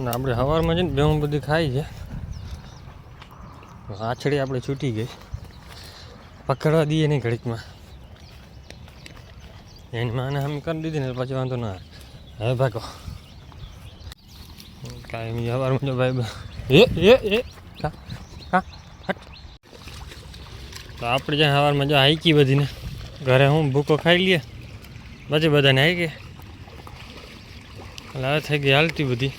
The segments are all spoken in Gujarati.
ને આપણે સવારમાં જઈને ભેહું બધી ખાઈ છે. આછડી આપણે છૂટી ગઈ, પકડવા દઈએ નહીં ઘડીકમાં. એની માને અમે કરી દીધી ને પછી વાંધો ના હવે ભાગો કાંઈ સવારમાં જો ભાઈ એ હા હા હટ. તો આપણે જ્યાં સવારમાં જો હાઈકી બધીને ઘરે હું ભૂકો ખાઈ લઈએ પછી બધાને હાઈકી એટલે હવે થઈ ગઈ હાલતી બધી.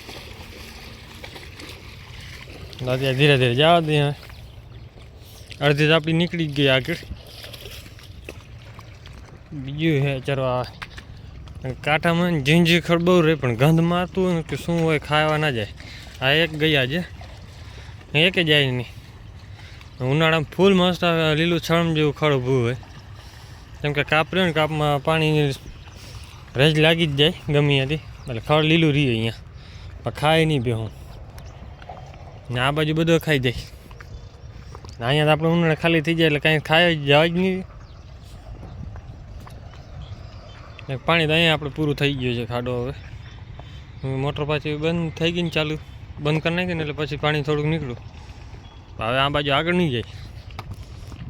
અત્યારે ધીરે ધીરે જવા દઈએ. અડધી તો આપણી નીકળી જ ગઈ આગળ. બીજું હે ચરવા કાંઠામાં ઝીંઝી ખડ બહુ રહે પણ ગંધ મારતું હોય ને કે શું હોય ખાવા ના જાય. આ એક ગયા છે એક જાય નહીં. ઉનાળામાં ફૂલ મસ્ત આવે લીલું છળમ જેવું ખડ ઊભું હોય કેમ કે કાપ રહ્યો ને કાપમાં પાણી રેજ લાગી જ જાય ગમે ત્યાંથી એટલે ખડ લીલું રહે અહીંયા પણ ખાય નહીં બેહું ને આ બાજુ બધો ખાઈ જાય. અહીંયા તો આપણે ઉનાળે ખાલી થઈ જાય એટલે કાંઈ ખાય જવા જ નહીં. પાણી તો અહીંયા આપણે પૂરું થઈ ગયું છે ખાડો. હવે મોટર પાછી બંધ થઈ ગઈ ને ચાલુ બંધ કરી નાખી ને એટલે પછી પાણી થોડુંક નીકળ્યું. હવે આ બાજુ આગળ નહીં જાય.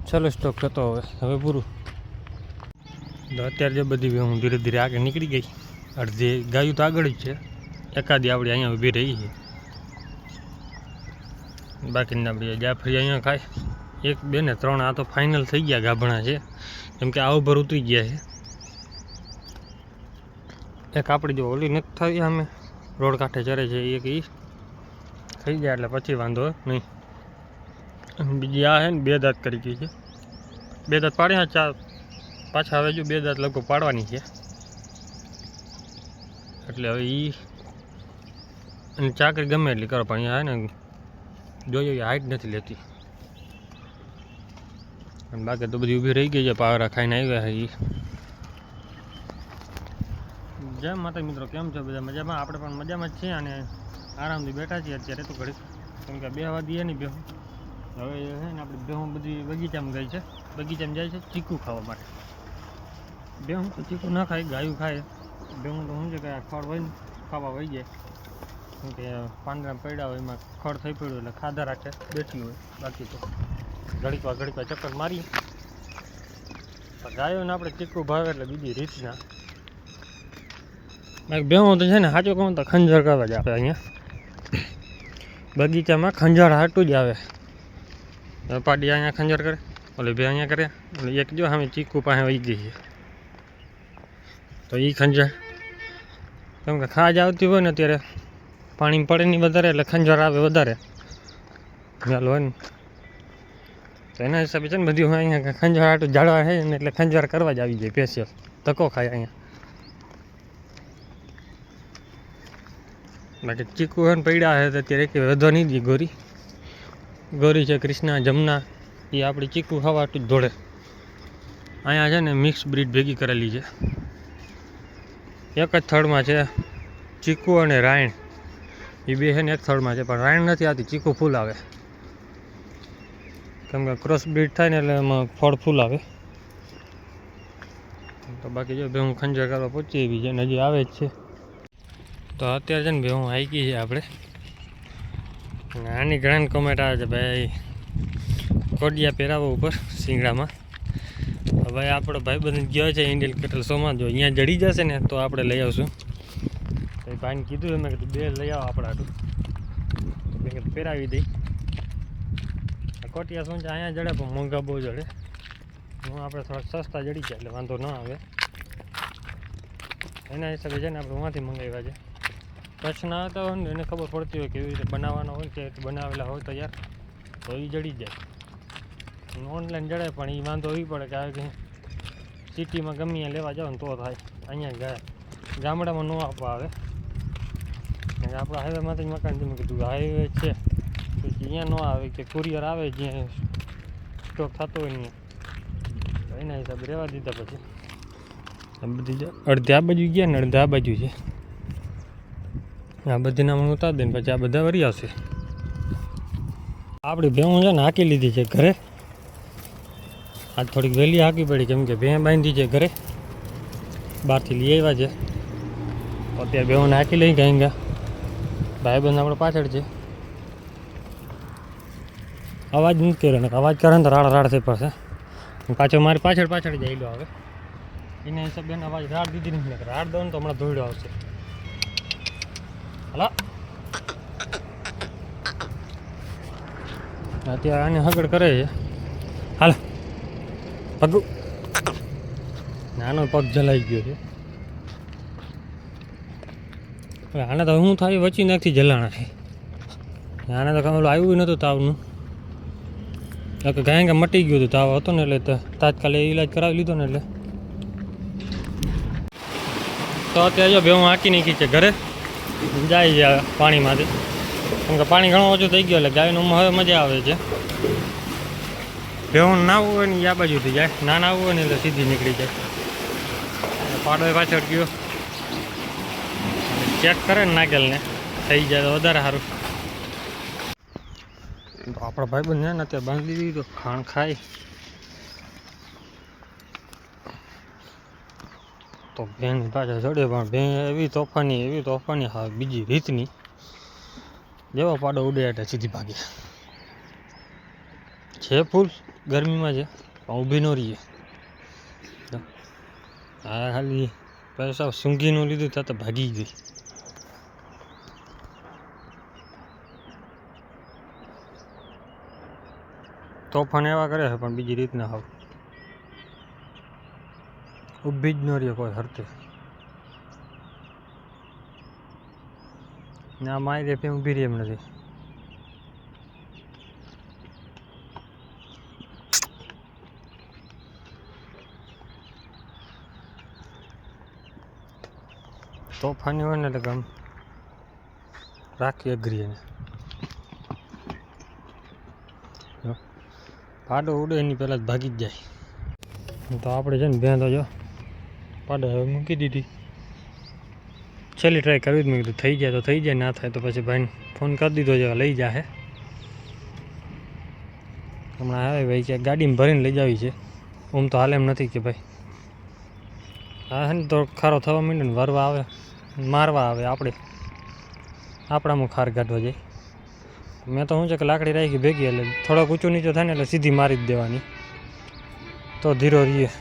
ચલો સ્ટોક થતો હવે પૂરું. તો અત્યારે જે બધી હું ધીરે ધીરે આગળ નીકળી ગઈ. અડધી ગાયું તો આગળ જ છે, એકાદી આપણી અહીંયા ઊભી રહી છે. બાકીને આપણી જાફરી અહીંયા ખાય. 1 2 ને 3 આ તો ફાઇનલ થઈ ગયા ગાભણા છે કેમ કે આ ઉપર ઉતરી ગયા છે. એક આપણી જો ઓલી નથી થઈ અમે રોડ કાંઠે ચરે છે એક એ થઈ જાય એટલે પછી વાંધો નહીં. બીજી આ છે ને 2 દાંત કરી ગઈ છે. 2 દાંત પાડ્યા 4 પાછા હવે જો 2 દાંત લગભગ પાડવાની છે એટલે હવે એ અને ચાકરી ગમે એટલી કરો પણ અહીંયા ને જોઈએ હાઈટ નથી લેતી. અને બાકી તો બધી ઊભી રહી ગઈ છે પાવરા ખાઈને આવ્યા છે એ. જય માતા મિત્રો, કેમ છો બધા? મજામાં? આપણે પણ મજામાં જ છીએ અને આરામથી બેઠા છીએ અત્યારે તો ઘડી કેમ કે બેહવા દઈએ નહીં બેહું. હવે છે ને આપણે બેહું બધી બગીચામાં ગઈ છે. બગીચામાં જાય છે ચીકુ ખાવા માટે. બેહું તો ચીકુ ના ખાય, ગાયું ખાય. બેહું તો શું છે કે આ ખડ હોય ને ખાવા વહી જાય કેમ કે પાંદડા પડ્યા હોય એમાં ખડ થઈ પડ્યું એટલે ખાધા રાખે બેઠી હોય. બાકી તો ઘડીકવા ચક્કર મારીએ. ગાયો ને આપણે ચીકુ ભાવે એટલે બીજી રીતના. બેહું તો છે ને સાચું કહું તો ખંજર કરવા જ આવે. અહીંયા બગીચામાં ખંજર હાટું જ આવે. પાડી અહીંયા ખંજર કરે, ઓલી બે અહીંયા કરે, એટલે એક જો સામે ચીકુ પાસે વહી ગઈ છે તો એ ખંજર કેમ કે ખાજ આવતી હોય ને ત્યારે પાણી પડે નહીં વધારે એટલે ખંજર આવે વધારે ચાલો હોય ને. તો એના હિસાબે છે ને બધી અહીંયા ખંજર હાટું જાળવા છે ને એટલે ખંજર કરવા જ આવી જાય સ્પેશિયલ. ધક્કો ખાય અહીંયા. બાકી ચીકુ હોય ને પડ્યા છે તો અત્યારે એક વધવા નહીં દે. ગોરી છે, કૃષ્ણા, જમના એ આપણી ચીકુ ખાવાટું જ દોડે. અહીંયા છે ને મિક્સ બ્રીડ ભેગી કરેલી છે. એક જ થડમાં છે ચીકુ અને રાયણ. એ બે છે ને એક થડમાં છે પણ રાયણ નથી આવતી, ચીકુ ફૂલ આવે કેમ કે ક્રોસ બ્રીડ થાય ને એટલે એમાં ફળ ફૂલ આવે. તો બાકી જો બે હું ખંજર કરવા પહોંચી એવી છે ને હજી આવે જ છે. તો અત્યારે છે ને ભાઈ હું હાઈકી છે આપણે. આની ગ્રાન્ડ કોમેન્ટ આવે છે ભાઈ કોડિયા પહેરાવો ઉપર શિંગડામાં. હવે આપણો ભાઈ બંધ ગયો છે ઇન્ડિયન કેટલ શોમાં. જો અહીંયા જડી જશે ને તો આપણે લઈ આવશું. તો ભાઈને કીધું મેં કીધું 2 લઈ આવો આપણા હાટું. તો બે પહેરાવી દઈ. કોટિયા શું છે અહીંયા જડે પણ મોંઘા બહુ જડે. હું આપણે થોડાક સસ્તા જડી જાય એટલે વાંધો ન આવે. એના હિસાબે છે ને આપણે ઉहाँથી મંગાવ્યા છે. કચ્છના આવતા હોય ને એને ખબર પડતી હોય કેવી રીતે બનાવવાના હોય કે બનાવેલા હોય તો યાર તો એ જડી જાય. ઓનલાઈન જડે પણ એ વાંધો એવી પડે કે આવે કે સિટીમાં ગમે ત્યાં લેવા જાઓ ને તો થાય. અહીંયા ગામડામાં ન આપવા આવે કારણ કે આપણા હાઈવેમાંથી જ મકાન તમે કીધું હાઈવે છે અહીંયા ન આવે કે કુરિયર આવે જ્યાં સ્ટોક થતો હોય ને તો એના હિસાબે રહેવા દીધા. પછી બધી અડધી આ બાજુ ગયા ને અડધા આ બાજુ છે. આ બધી નામ ઉતાર દે ને પછી આ બધા વરી આવશે. આપણી ભેહું છે ને હાંકી લીધી છે ઘરે. આજ થોડીક વહેલી હાંકી પડી કેમ કે ભેં બાંધી છે ઘરે, બહારથી લઈ આવ્યા છે. તો અત્યારે ભેહુંને હાંકી લઈ ગયા. ભાઈબંધ આપણે પાછળ છે. અવાજ નથી કર્યો ને અવાજ કરે ને તો રાડ થઈ પડશે. પાછો મારી પાછળ જાય લો આવે એના હિસાબે એને અવાજ રાડ દીધી નથી. રાડ દઉં ને તો હમણાં ધોઈડો આવશે. હલો અત્યારે આને હગડ કરે છે. હાલ પગ નાનો પગ જલાઈ ગયો છે. હવે આને તો હું થાય વચ્ચે નાખથી જલાણા છે. આને તો કામ આવ્યું નહોતું તાવનું. ગાય મટી ગયું હતું તાવ હતો ને એટલે તાત્કાલિક ઈલાજ કરાવી લીધો ને એટલે તો અત્યારે જો ભેવું હાંકી નાખી છે ઘરે જાય છે પાણીમાંથી. કેમ કે પાણી ઘણું ઓછું થઈ ગયું એટલે ગાયનું હવે મજા આવે છે. ભેવું નાવું હોય ને આ બાજુથી જાય, ના નાવું હોય ને એટલે સીધી નીકળી જાય. પાડો પાછળ ગયો ચેક કરે ને નાગેલને થઈ જાય તો વધારે સારું. તો આપણા ભાઈબંધ છે ને અત્યારે બાંધી દીધી તો ખાણ ખાય તો બેનની પાછળ ચડે. પણ બેન એવી તોફાની હા બીજી રીતની. જેવો પાડો ઉડે એટલે સીધી ભાગી છે. ફૂલ ગરમીમાં છે પણ ઊભી ન રહીએ. હા ખાલી પૈસા સૂંઘીનું લીધું ત્યાં તો ભાગી ગઈ. તોફાન એવા કરે છે પણ બીજી રીતના હાવ ઊભી જ ન રહે કોઈ હરતે. ના મારી રે ઊભી રહી એમ નથી. તોફાની હોય ને એટલે આમ રાખી અઘરી એને. પાડો ઉડે એની પહેલાં જ ભાગી જ જાય. તો આપણે છે ને બેન તો જો પાડો હવે મૂકી દીધી. છેલ્લી ટ્રાય કરવી જ મેં કીધું થઈ જાય તો થઈ જાય, ના થાય તો પછી ભાઈને ફોન કરી દીધો છે લઈ જાય. હમણાં આવે ભાઈ કે ગાડીમાં ભરીને લઈ જાવી છે. આમ તો હાલ એમ નથી કે ભાઈ હા હે ને તો ખારો થવા માંડે ને વરવા આવે મારવા આવે આપણામાં ખાર કાઢવા જાય. મેં તો શું છે કે લાકડી રાખી ભેગી એટલે થોડોક ઊંચું નીચું થાય ને એટલે સીધી મારી જ દેવાની તો ધીરો રહીએ.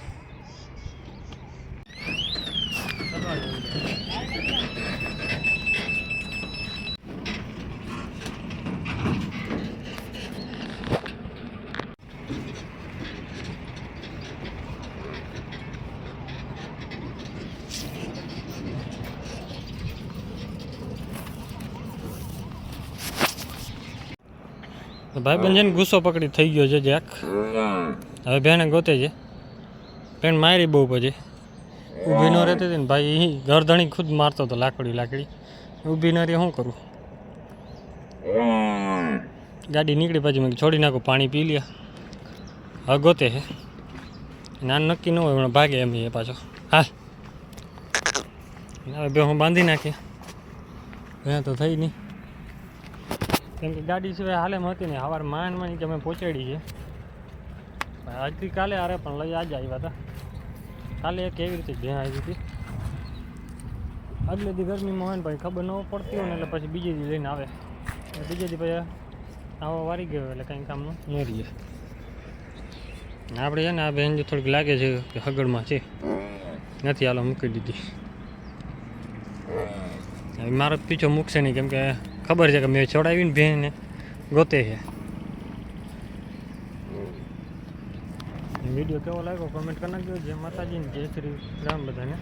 ભાઈબંધ છે ને ગુસ્સો પકડી થઈ ગયો છે જેક. હવે બેને ગોતે છે. બેન મારી બહુ પછી ઊભી ન રહેતી હતી ને ભાઈ ગરદણી ખુદ મારતો હતો. લાકડી ઊભી ન રહી શું કરું. ગાડી નીકળી પછી મેં છોડી નાખું પાણી પી લ્યા. હવે ગોતે છે નાન નક્કી ન હોય હમણાં ભાગે એમ એ પાછો. હા હવે બે હું બાંધી નાખી. ત્યાં તો થઈ નહીં કેમ કે ગાડી સિવાય હાલેમ હતી ને. સવારે માંડ નીચે અમે પહોંચાડી છે. આજથી કાલે આરે પણ લઈ આજે આવ્યા હતા. કાલે એક એવી રીતે ભેં આવી હતી. આગલે દી ગરમીમાં હોય ને પછી ખબર ન પડતી હોય ને એટલે પછી બીજે દી લઈને આવે. બીજે દી પછી આવા વારી ગયો એટલે કંઈ કામનું ન રહીએ. આપણે છે ને આ બેન જે થોડીક લાગે છે કે હગડમાં છે નથી હાલો મૂકી દીધી. હવે મારો પીછો મૂકશે નહીં કેમ કે ખબર છે કે મેં છોડાવીને બેનને ગોતે છે. વિડીયો કેવો લાગ્યો કમેન્ટ કરી નાખજો. જય માતાજી ને જય શ્રી રામ બધાને.